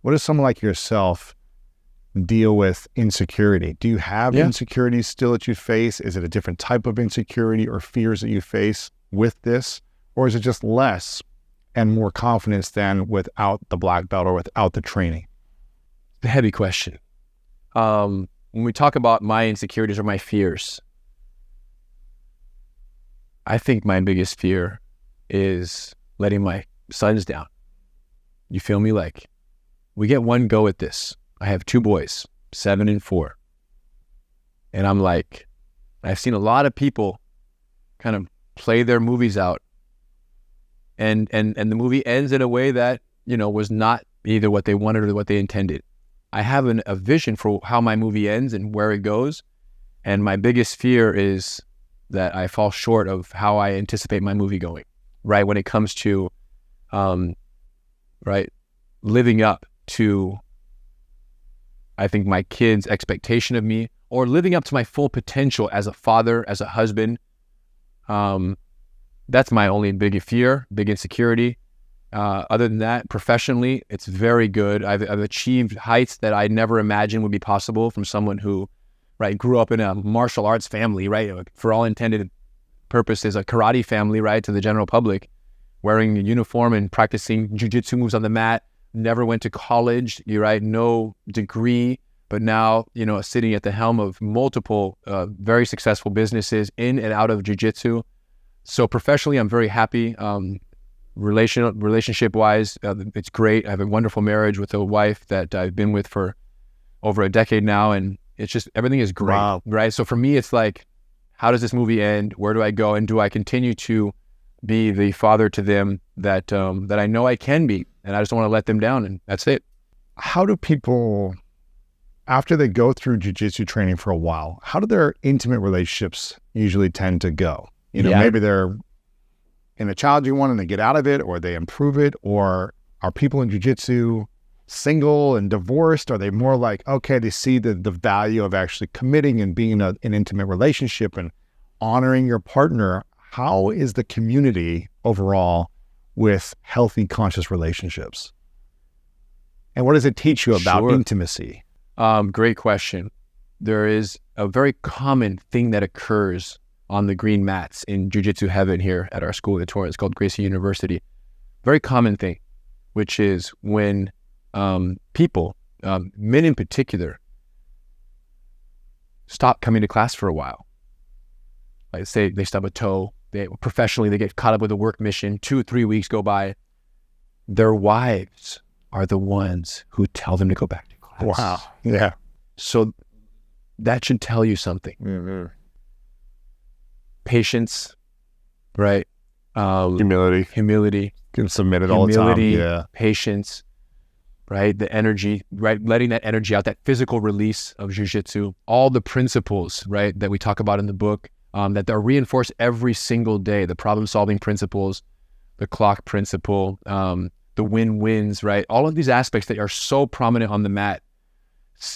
What does someone like yourself deal with insecurity? Do you have insecurities still that you face? Is it a different type of insecurity or fears that you face with this? Or is it just less and more confidence than without the black belt or without the training? The heavy question. When we talk about my insecurities or my fears, I think my biggest fear is letting my sons down. You feel me? Like, we get one go at this. I have 2 boys, 7 and 4. And I'm like, I've seen a lot of people kind of play their movies out. And the movie ends in a way that, was not either what they wanted or what they intended. I have a vision for how my movie ends and where it goes. And my biggest fear is that I fall short of how I anticipate my movie going, right? When it comes to, living up to, I think, my kids' expectation of me, or living up to my full potential as a father, as a husband. That's my only big fear, big insecurity. Other than that, professionally, it's very good. I've achieved heights that I never imagined would be possible from someone who, grew up in a martial arts family, for all intended purposes, a karate family, to the general public, wearing a uniform and practicing jiu-jitsu moves on the mat. Never went to college, no degree, but now, sitting at the helm of multiple very successful businesses in and out of jiu-jitsu. So professionally, I'm very happy. Relationship-wise, it's great. I have a wonderful marriage with a wife that I've been with for over a decade now, and it's just, everything is great, Wow. right? So for me, it's like, how does this movie end? Where do I go? And do I continue to be the father to them that I know I can be? And I just don't want to let them down, and that's it. How do people, after they go through jiu-jitsu training for a while, how do their intimate relationships usually tend to go? Maybe they're in a challenging one and they get out of it, or they improve it, or are people in jiu-jitsu single and divorced? Are they more like, okay, they see the value of actually committing and being in an intimate relationship and honoring your partner? How is the community overall with healthy, conscious relationships? And what does it teach you about intimacy? Great question. There is a very common thing that occurs on the green mats in Jiu-Jitsu heaven here at our school in Torrance. It's called Gracie University. Very common thing, which is when people, men in particular, stop coming to class for a while. Like, say they stub a toe, professionally they get caught up with a work mission, 2 or 3 weeks go by. Their wives are the ones who tell them to go back to class. Wow. Yeah. So that should tell you something. Mm-hmm. Patience, right? Humility. Get submitted all the time. Yeah. Patience, right? The energy, right? Letting that energy out, that physical release of jiu-jitsu, all the principles, right, that we talk about in the book, that are reinforced every single day, the problem-solving principles, the clock principle, the win-wins, right? All of these aspects that are so prominent on the mat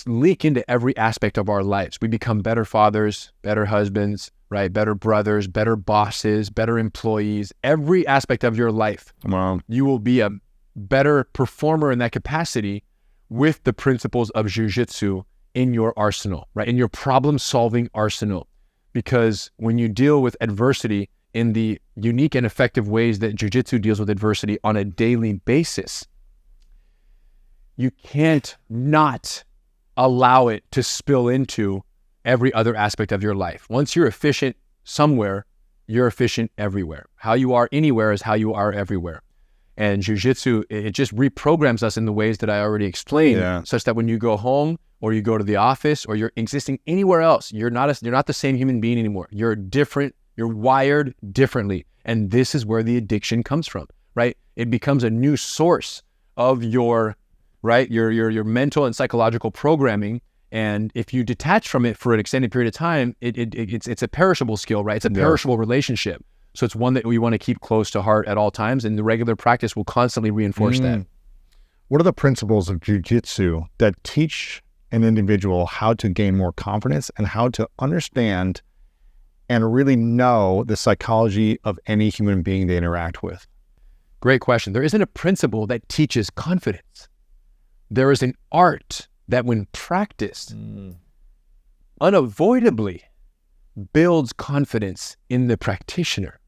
leak into every aspect of our lives. We become better fathers, better husbands, right? Better brothers, better bosses, better employees. Every aspect of your life, Wow. You will be a better performer in that capacity with the principles of jiu-jitsu in your arsenal, right? In your problem-solving arsenal. Because when you deal with adversity in the unique and effective ways that jiu-jitsu deals with adversity on a daily basis, you can't not allow it to spill into every other aspect of your life. Once you're efficient somewhere, you're efficient everywhere. How you are anywhere is how you are everywhere. And jiu-jitsu, it just reprograms us in the ways that I already explained, such that when you go home or you go to the office or you're existing anywhere else, you're not the same human being anymore. You're different. You're wired differently. And this is where the addiction comes from, right? It becomes a new source of your mental and psychological programming. And if you detach from it for an extended period of time, it's a perishable skill, right? It's a perishable relationship. So it's one that we want to keep close to heart at all times, and the regular practice will constantly reinforce that. What are the principles of jiu-jitsu that teach an individual how to gain more confidence and how to understand and really know the psychology of any human being they interact with? Great question. There isn't a principle that teaches confidence. there is an art that when practiced, unavoidably builds confidence in the practitioner.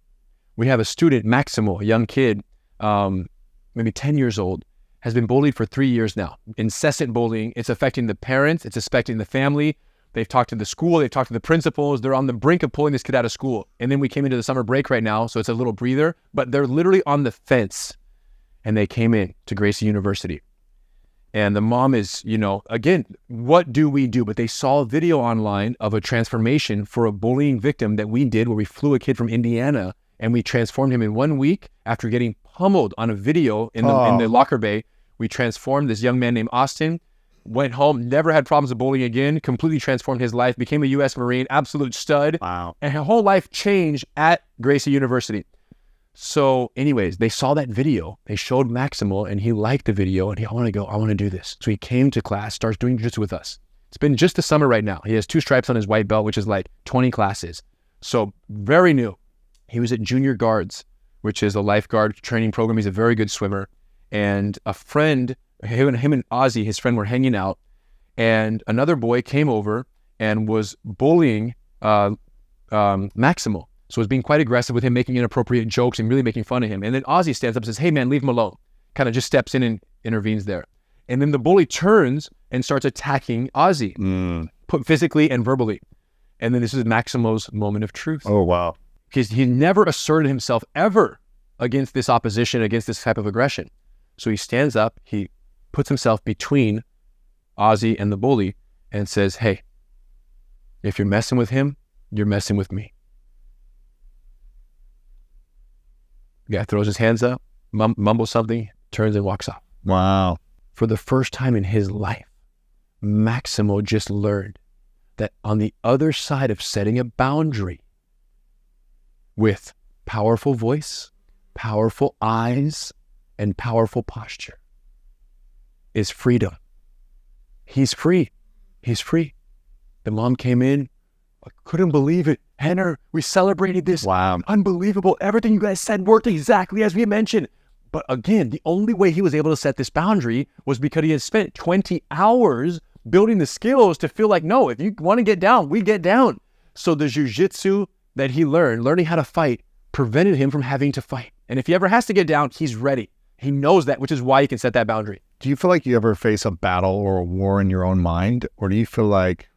We have a student, Maximo, a young kid, maybe 10 years old, has been bullied for 3 years now. Incessant bullying. It's affecting the parents. It's affecting the family. They've talked to the school. They've talked to the principals. They're on the brink of pulling this kid out of school. And then we came into the summer break right now, so it's a little breather, but they're literally on the fence. And they came in to Gracie University. And the mom is, again, what do we do? But they saw a video online of a transformation for a bullying victim that we did, where we flew a kid from Indiana and we transformed him in 1 week after getting pummeled on a video in the locker bay. We transformed this young man named Austin, went home, never had problems with bullying again, completely transformed his life, became a U.S. Marine, absolute stud. Wow. And her whole life changed at Gracie University. So anyways, they saw that video. They showed Maximo and he liked the video and I want to do this. So he came to class, starts doing jiu-jitsu with us. It's been just the summer right now. He has 2 stripes on his white belt, which is like 20 classes. So very new. He was at Junior Guards, which is a lifeguard training program. He's a very good swimmer. And a friend, him and Ozzy, his friend, were hanging out. And another boy came over and was bullying Maximo. So was being quite aggressive with him, making inappropriate jokes and really making fun of him. And then Ozzy stands up and says, "Hey man, leave him alone." Kind of just steps in and intervenes there. And then the bully turns and starts attacking Ozzy, physically and verbally. And then this is Maximo's moment of truth. Oh, wow. Because he never asserted himself ever against this opposition, against this type of aggression. So he stands up, he puts himself between Ozzy and the bully and says, "Hey, if you're messing with him, you're messing with me." The guy throws his hands up, mumbles something, turns and walks off. Wow. For the first time in his life, Maximo just learned that on the other side of setting a boundary with powerful voice, powerful eyes, and powerful posture is freedom. He's free. He's free. The mom came in. I couldn't believe it. Rener, we celebrated this. Wow. Unbelievable. Everything you guys said worked exactly as we mentioned. But again, the only way he was able to set this boundary was because he had spent 20 hours building the skills to feel like, no, if you want to get down, we get down. So the jiu-jitsu that he learned, learning how to fight, prevented him from having to fight. And if he ever has to get down, he's ready. He knows that, which is why he can set that boundary. Do you feel like you ever face a battle or a war in your own mind? Or do you feel like,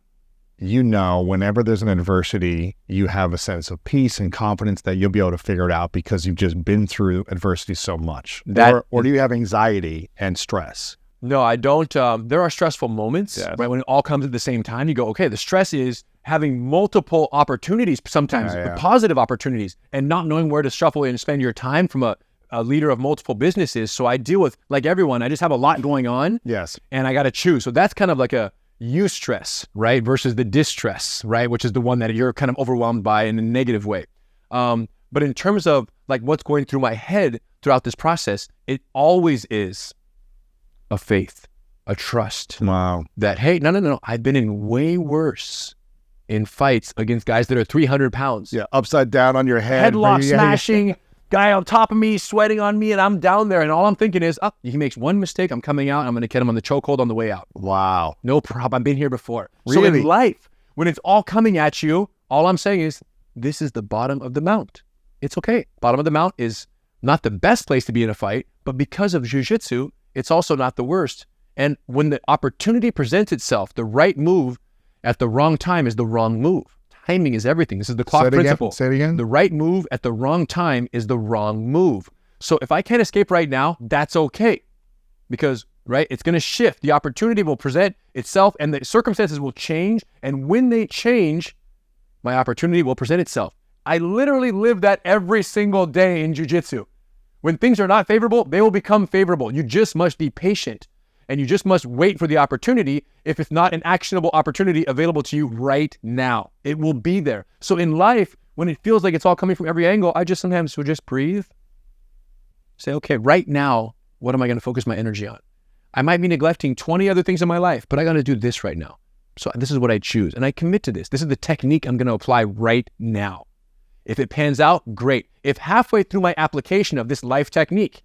whenever there's an adversity, you have a sense of peace and confidence that you'll be able to figure it out because you've just been through adversity so much? Or do you have anxiety and stress? No, I don't. There are stressful moments, yes, right? When it all comes at the same time, you go, okay, the stress is having multiple opportunities, sometimes positive opportunities, and not knowing where to shuffle and spend your time from a leader of multiple businesses. So I deal with, like everyone, I just have a lot going on. Yes. And I got to choose. So that's kind of like a eustress, right? Versus the distress, right? Which is the one that you're kind of overwhelmed by in a negative way. But in terms of like what's going through my head throughout this process, it always is a faith, a trust. Wow. That, hey, no. I've been in way worse in fights against guys that are 300 pounds. Yeah, upside down on your head. Headlock smashing, guy on top of me, sweating on me, and I'm down there, and all I'm thinking is, he makes one mistake, I'm coming out, I'm going to get him on the chokehold on the way out. Wow. No problem, I've been here before. Really? So in life, when it's all coming at you, all I'm saying is, this is the bottom of the mount. It's okay. Bottom of the mount is not the best place to be in a fight, but because of jiu-jitsu, it's also not the worst. And when the opportunity presents itself, the right move at the wrong time is the wrong move. Timing is everything. This is the clock principle. Say it again. The right move at the wrong time is the wrong move. So if I can't escape right now, that's okay. Because, right, it's going to shift. The opportunity will present itself and the circumstances will change. And when they change, my opportunity will present itself. I literally live that every single day in jiu-jitsu. When things are not favorable, they will become favorable. You just must be patient. And you just must wait for the opportunity if it's not an actionable opportunity available to you right now. It will be there. So in life, when it feels like it's all coming from every angle, I just sometimes will just breathe. Say, okay, right now, what am I going to focus my energy on? I might be neglecting 20 other things in my life, but I got to do this right now. So this is what I choose. And I commit to this. This is the technique I'm going to apply right now. If it pans out, great. If halfway through my application of this life technique,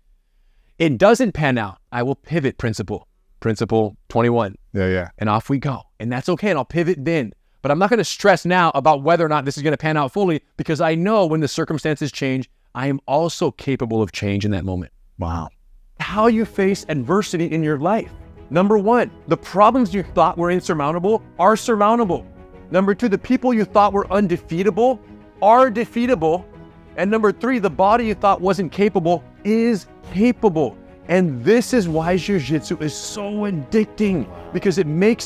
it doesn't pan out, I will pivot principle. principle 21. Yeah. And off we go. And that's okay. And I'll pivot then. But I'm not going to stress now about whether or not this is going to pan out fully, because I know when the circumstances change, I am also capable of change in that moment. Wow. How you face adversity in your life. Number one, the problems you thought were insurmountable are surmountable. Number two, the people you thought were undefeatable are defeatable. And number three, the body you thought wasn't capable is capable. And this is why Jiu-Jitsu is so addicting, because it makes